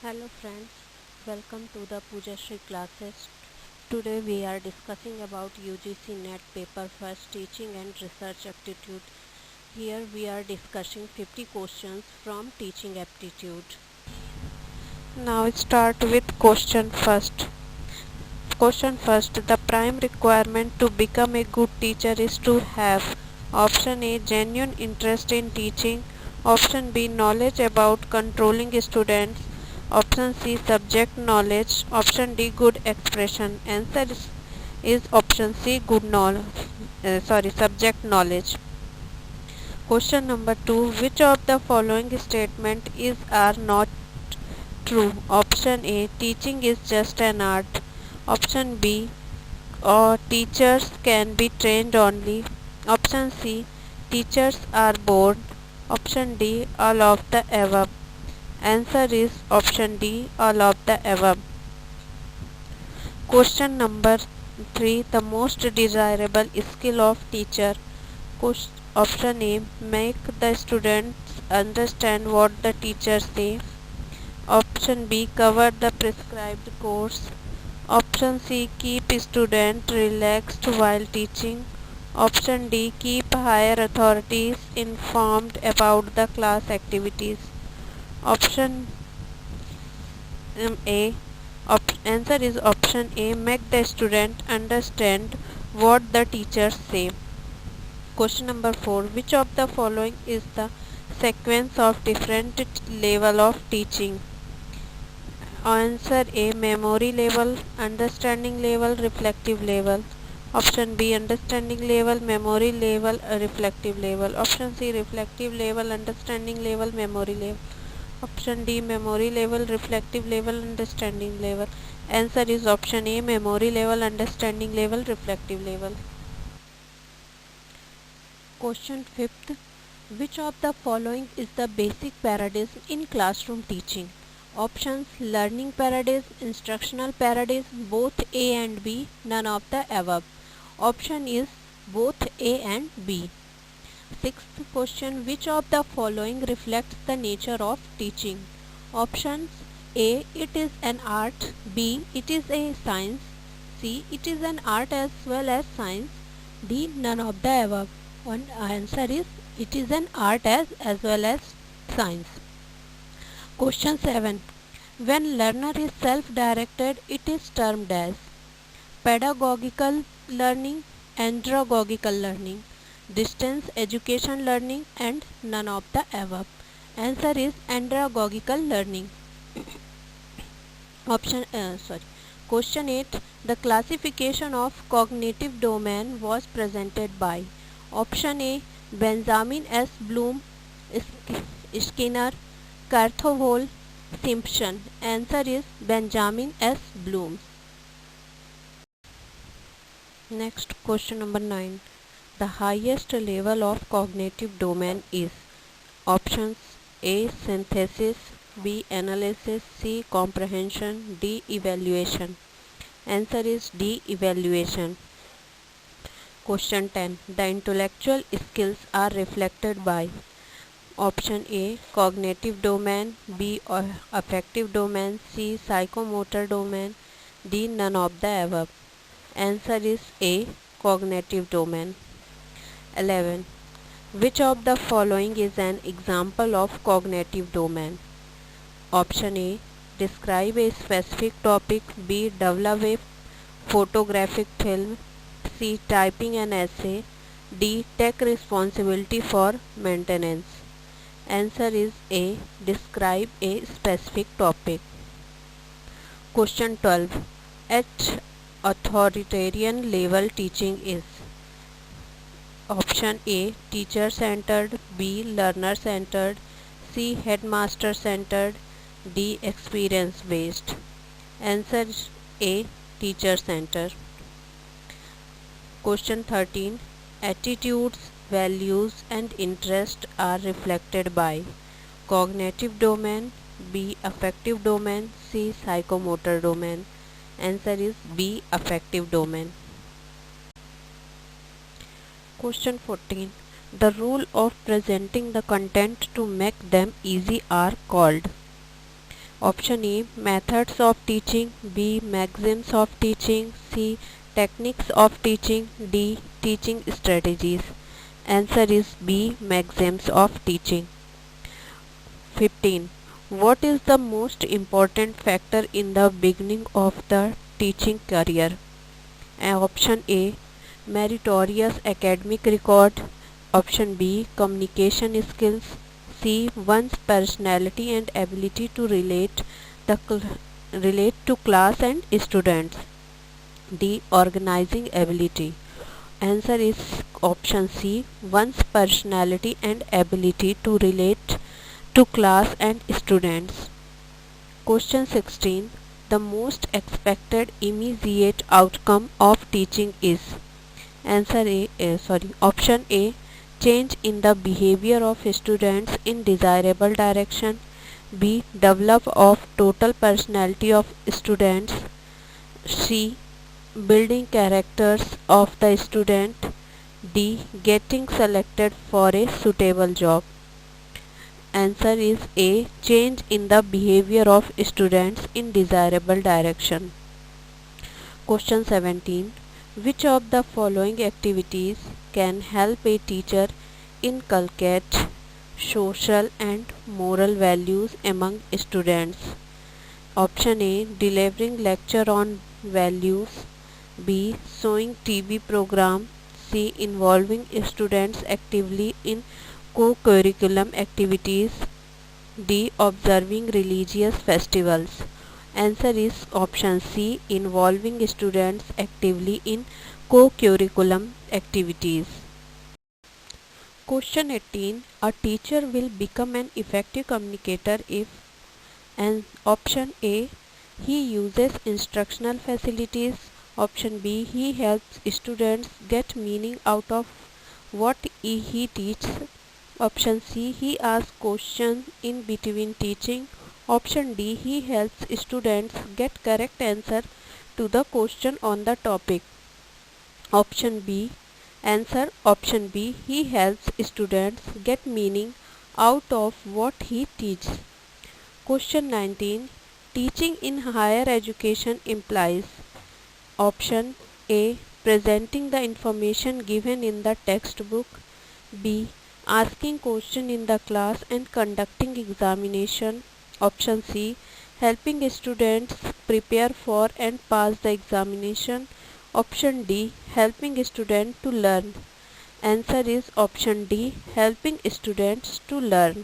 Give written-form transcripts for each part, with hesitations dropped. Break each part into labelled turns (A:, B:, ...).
A: Hello friends, welcome to the Puja Shri classes. Today we are discussing about UGC NET paper first teaching and research aptitude. Here we are discussing 50 questions from teaching aptitude. Now start with question first. Question first, the prime requirement to become a good teacher is to have option A genuine interest in teaching, option B knowledge about controlling students, option C subject knowledge, option D good expression. Answer is option C good knowledge. Subject knowledge. Question number 2, which of the following statement is are not true? Option A, teaching is just an art. Option B, teachers can be trained only. Option C, teachers are bored. Option D, all of the above. Answer is option D, all of the above. Question number 3, the most desirable skill of teacher. Option A, make the students understand what the teachers say. Option B, cover the prescribed course. Option C, keep student relaxed while teaching. Option D, keep higher authorities informed about the class activities. Option A. Answer is option A, make the student understand what the teachers say. Question number 4, which of the following is the sequence of different level of teaching? Answer A, memory level, understanding level, reflective level. Option B, understanding level, memory level, reflective level. Option C, reflective level, understanding level, memory level. Option D, memory level, reflective level, understanding level. Answer is option A, memory level, understanding level, reflective level. Question 5th, which of the following is the basic paradigm in classroom teaching? Options, learning paradigm, instructional paradigm, both A and B, none of the above. Option is both A and B. Sixth question, which of the following reflects the nature of teaching? Options, A, it is an art, B, it is a science, C, it is an art as well as science, D, none of the above. One answer is it is an art as well as science. Question 7. When learner is self-directed, it is termed as pedagogical learning, andragogical learning, distance education learning, and none of the above. Answer is andragogical learning. Question 8. The classification of cognitive domain was presented by option A, Benjamin S. Bloom, Skinner, Carthovol, Simpson. Answer is Benjamin S. Bloom. Next, question number 9. The highest level of cognitive domain is options A, synthesis, B, analysis, C, comprehension, D, evaluation. Answer is D, evaluation. Question 10. The intellectual skills are reflected by option A, cognitive domain, B, affective domain, C, psychomotor domain, D, none of the above. Answer is A, cognitive domain. 11. Which of the following is an example of cognitive domain? Option A, describe a specific topic, B, develop a photographic film, C, typing an essay, D, take responsibility for maintenance. Answer is A, describe a specific topic. Question 12. At authoritarian level teaching is option A, teacher centered, B, learner centered, C, headmaster centered, D, experience based. Answer A, teacher centered. Question 13. Attitudes, values and interest are reflected by cognitive domain, B, affective domain, C, psychomotor domain. Answer is B, affective domain. Question 14. The rule of presenting the content to make them easy are called Option A, methods of teaching. B, maxims of teaching. C, techniques of teaching. D, teaching strategies. Answer is B, maxims of teaching. 15. What is the most important factor in the beginning of the teaching career? Option A, meritorious academic record. Option B, communication skills. C, one's personality and ability to relate to class and students. D, organizing ability. Answer is option C, one's personality and ability to relate to class and students. Question 16. The most expected immediate outcome of teaching is. Option A, change in the behavior of students in desirable direction. B, develop of total personality of students. C, building characters of the student. D, getting selected for a suitable job. Answer is A, change in the behavior of students in desirable direction. Question 17. Which of the following activities can help a teacher inculcate social and moral values among students? Option A, delivering lecture on values. B, showing TV program. C, involving students actively in co-curriculum activities. D, observing religious festivals. Answer is option C, involving students actively in co-curriculum activities. Question 18. A teacher will become an effective communicator if. And option A, he uses instructional facilities. Option B, he helps students get meaning out of what he teaches. Option C, he asks questions in between teaching. Option D, he helps students get correct answer to the question on the topic. Option B, answer option B, he helps students get meaning out of what he teaches. Question 19. Teaching in higher education implies. Option A, presenting the information given in the textbook. B, asking question in the class and conducting examination. Option C, helping students prepare for and pass the examination. Option D, helping students to learn. Answer is option D, helping students to learn.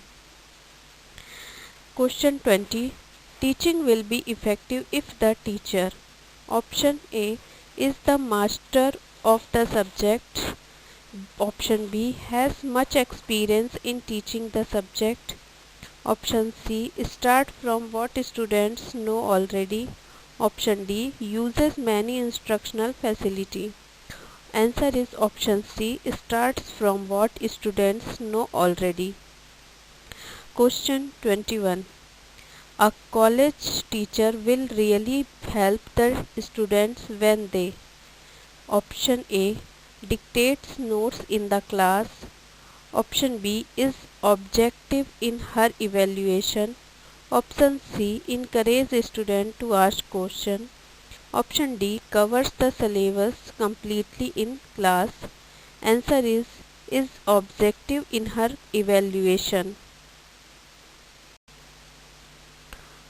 A: Question 20. Teaching will be effective if the teacher. Option A, is the master of the subject. Option B, has much experience in teaching the subject. Option C, start from what students know already. Option D, uses many instructional facility. Answer is option C, starts from what students know already. Question 21. A college teacher will really help the students when they. Option A, dictates notes in the class. Option B, is objective in her evaluation. Option C, encourage student to ask question. Option D, covers the syllabus completely in class. Answer is objective in her evaluation.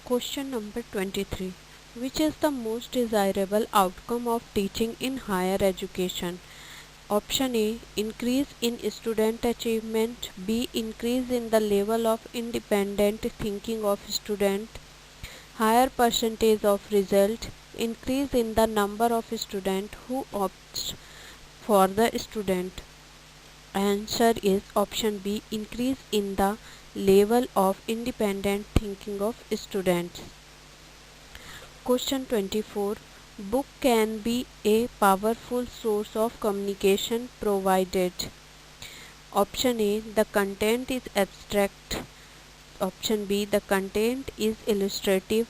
A: Question number 23. Which is the most desirable outcome of teaching in higher education? Option A, increase in student achievement. B, increase in the level of independent thinking of student. Higher percentage of result. Increase in the number of student who opts for the student. Answer is option B, increase in the level of independent thinking of students. Question 24. Book can be a powerful source of communication provided. Option A, the content is abstract. Option B, the content is illustrative.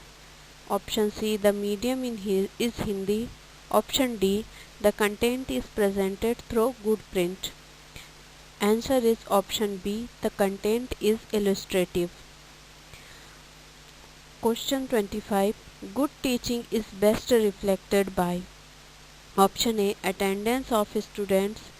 A: Option C, the medium is Hindi. Option D, the content is presented through good print. Answer is option B, the content is illustrative. Question 25. Good teaching is best reflected by option A. Attendance of students,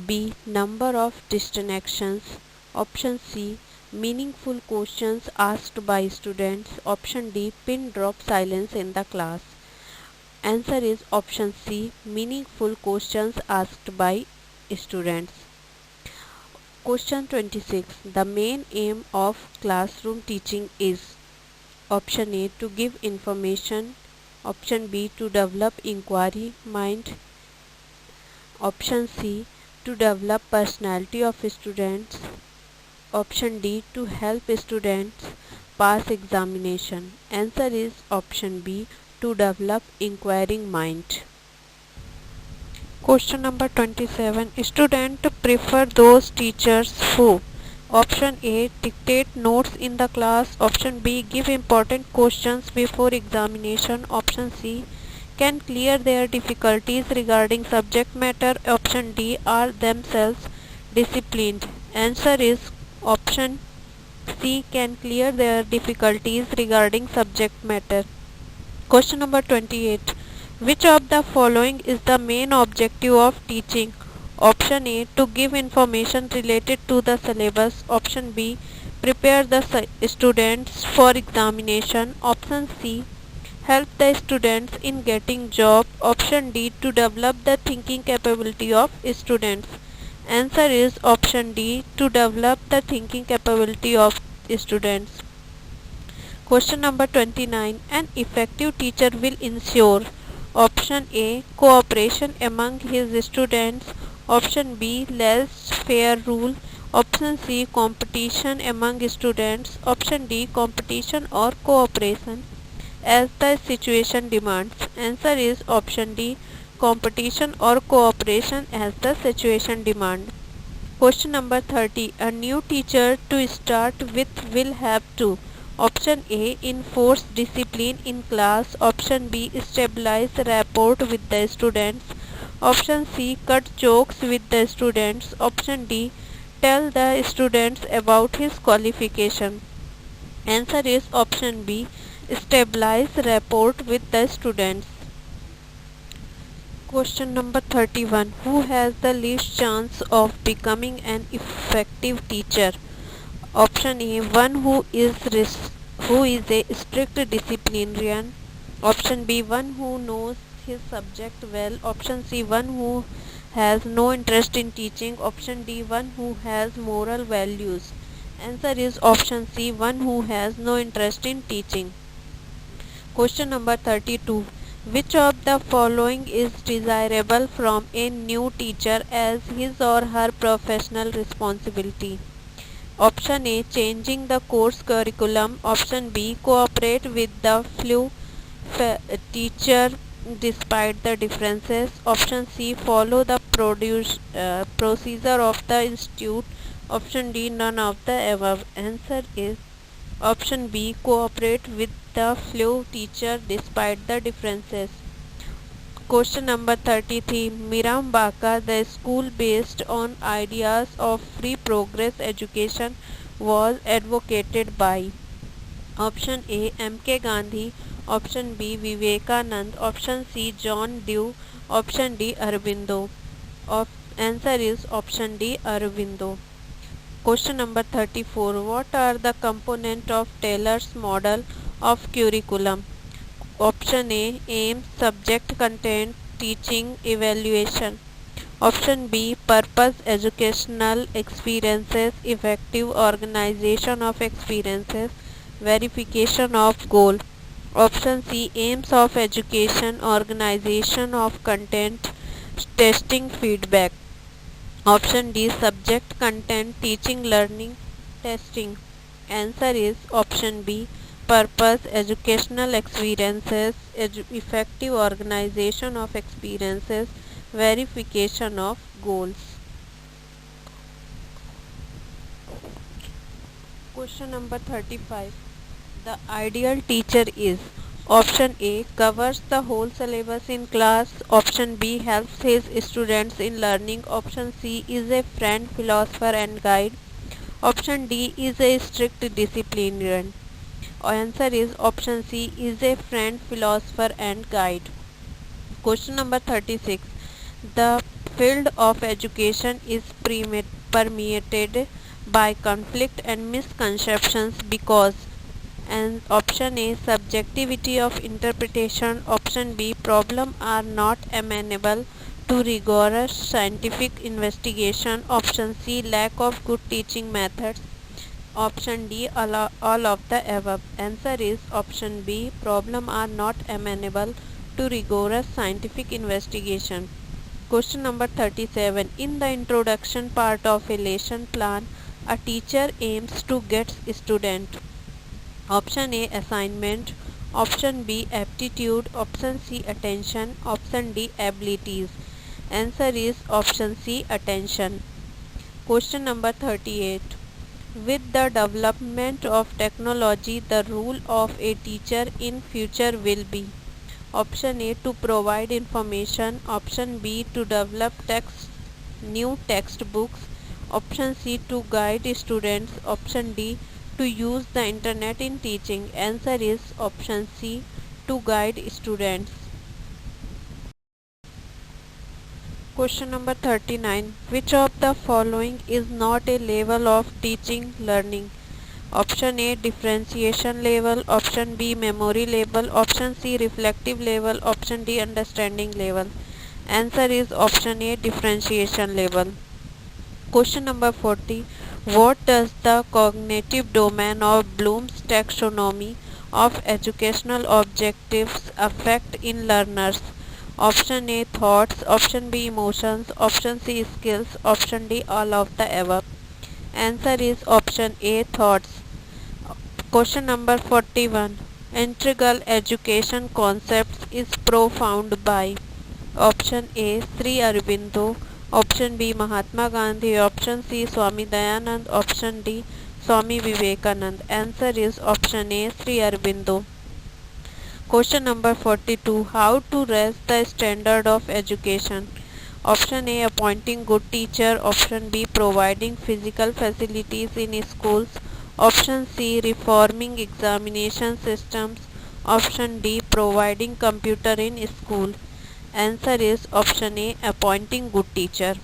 A: B. Number of distractions, option C. Meaningful questions asked by students, option D. Pin drop silence in the class. Answer is option C. Meaningful questions asked by students. Question 26. The main aim of classroom teaching is option A. To give information, option B. To develop inquiry mind, option C. To develop personality of students, option D. To help students pass examination. Answer is option B. To develop inquiring mind. Question number 27. Students prefer those teachers who option A. Dictate notes in the class, option B. Give important questions before examination, option C. Can clear their difficulties regarding subject matter, option D. Are themselves disciplined. Answer is option C. Can clear their difficulties regarding subject matter. Question number 28. Which of the following is the main objective of teaching? Option A. To give information related to the syllabus. Option B. Prepare the students for examination. Option C. Help the students in getting job. Option D. To develop the thinking capability of students. Answer is option D. To develop the thinking capability of students. Question number 29. An effective teacher will ensure option A. Cooperation among his students, option B. Less fair rule, option C. Competition among students, option D. Competition or cooperation as the situation demands. Answer is option D. Competition or cooperation as the situation demands. Question number 30. A new teacher to start with will have to option A. Enforce discipline in class, option B. Stabilize rapport with the students, option C. Cut jokes with the students, option D. Tell the students about his qualification. Answer is option B. Stabilize rapport with the students. Question number 31. Who has the least chance of becoming an effective teacher? Option A. One who is a strict disciplinarian. Option B. One who knows his subject well. Option C. One who has no interest in teaching. Option D. One who has moral values. Answer is option C. One who has no interest in teaching. Question number 32. Which of the following is desirable from a new teacher as his or her professional responsibility? Option A. Changing the course curriculum. Option B. Cooperate with the flu teacher despite the differences. Option C. Follow the procedure of the institute. Option D. None of the above. Answer is option B. Cooperate with the flu teacher despite the differences. Question number 33. Mirambaka, the school based on ideas of free progress education, was advocated by option A. M.K. Gandhi, option B. Vivekanand, option C. John Dew, option D. Aurobindo. Answer is option D. Aurobindo. Question number 34. What are the components of Taylor's model of curriculum? Option A. Aim, subject, content, teaching, evaluation. Option B. Purpose, educational experiences, effective organization of experiences, verification of goal. Option C. Aims of education, organization of content, testing, feedback. Option D. Subject, content, teaching, learning, testing. Answer is option B. Purpose, educational experiences, effective organization of experiences, verification of goals. Question number 35. The ideal teacher is option A. Covers the whole syllabus in class. Option B. Helps his students in learning. Option C. Is a friend, philosopher and guide. Option D. Is a strict disciplinarian. Answer is option C, is a friend, philosopher and guide. Question number 36. The field of education is permeated by conflict and misconceptions because, and option A, subjectivity of interpretation, option B, problems are not amenable to rigorous scientific investigation, option C, lack of good teaching methods, option D, all of the above. Answer is option B, problems are not amenable to rigorous scientific investigation. Question number 37. In the introduction part of a lesson plan, a teacher aims to get student. Option A, assignment, option B, aptitude, option C, attention, option D, abilities. Answer is option C, attention. Question number 38. With the development of technology, the role of a teacher in future will be: option A, to provide information, option B, to develop new textbooks, option C, to guide students, option D, to use the internet in teaching. Answer is option C, to guide students. Question number 39. Which of the following is not a level of teaching learning? Option A, differentiation level, option B, memory level, option C, reflective level, option D, understanding level. Answer is option A, differentiation level. Question number 40. What does the cognitive domain of Bloom's taxonomy of educational objectives affect in learners? Option A, thoughts, option B, emotions, option C, skills, option D, all of the above. Answer is option A, thoughts. Question number 41. Integral education concepts is propounded by: option A, Sri Aurobindo, option B, Mahatma Gandhi, option C, Swami Dayanand, option D, Swami Vivekanand. Answer is option A, Sri Aurobindo. Question number 42. How to raise the standard of education? Option A, appointing good teacher, option B, providing physical facilities in schools, option C, reforming examination systems, option D, providing computer in school. Answer is option A, appointing good teacher.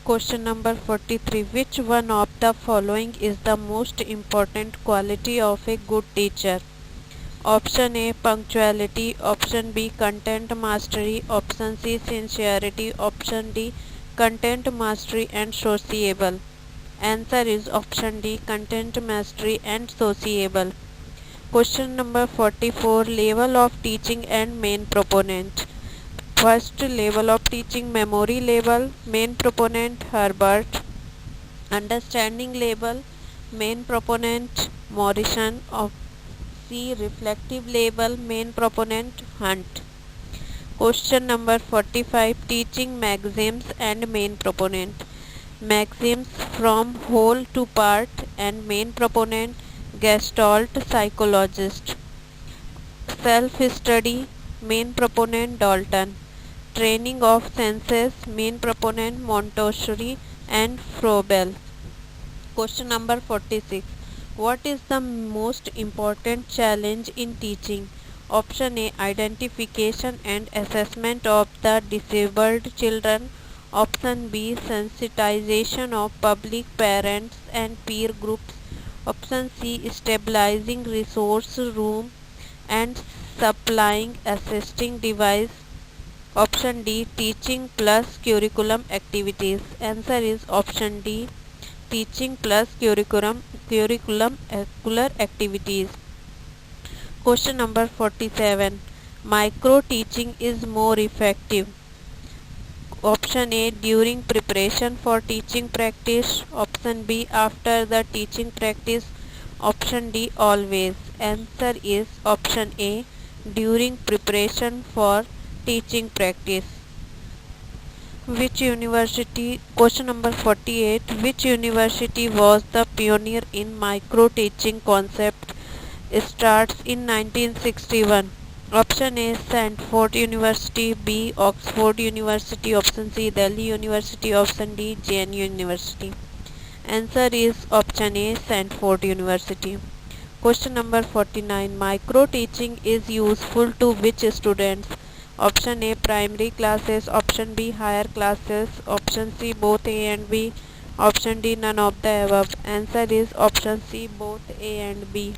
A: Question number 43. Which one of the following is the most important quality of a good teacher? Option A, punctuality, option B, content mastery, option C, sincerity, option D, content mastery and sociable. Answer is option D, content mastery and sociable. Question number 44. Level of teaching and main proponent. First level of teaching, memory level, main proponent Herbert. Understanding level, main proponent Morrison. Of C, reflective level, main proponent Hunt. Question number 45. Teaching maxims and main proponent. Maxims, from whole to part, and main proponent Gestalt psychologist. Self-study, main proponent Dalton. Training of senses, main proponent Montessori and Froebel. Question number 46. What is the most important challenge in teaching? Option A, identification and assessment of the disabled children. Option B, sensitization of public, parents and peer groups. Option C, stabilizing resource room and supplying assisting device. Option D, teaching plus curriculum activities. Answer is option D, teaching plus curriculum activities. Question number 47. Micro teaching is more effective. Option A, during preparation for teaching practice. Option B, after the teaching practice. Option D, always. Answer is option A, during preparation for teaching practice. Which university? Question number 48. Which university was the pioneer in micro teaching concept? Starts in 1961. Option A, Stanford University, B, Oxford University, option C, Delhi University, option D, JNU University. Answer is option A, Stanford University. Question number 49. Micro teaching is useful to which students? Option A, primary classes. Option B, higher classes. Option C, both A and B. Option D, none of the above. Answer is option C, both A and B.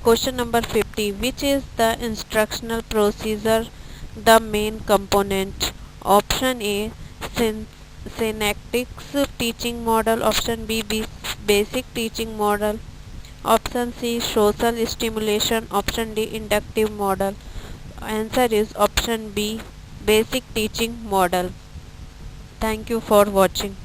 A: Question number 50. Which is the instructional procedure the main component? Option A, synaptics teaching model. Option B, basic teaching model. Option C, social stimulation. Option D, inductive model. Answer is option B, basic teaching model. Thank you for watching.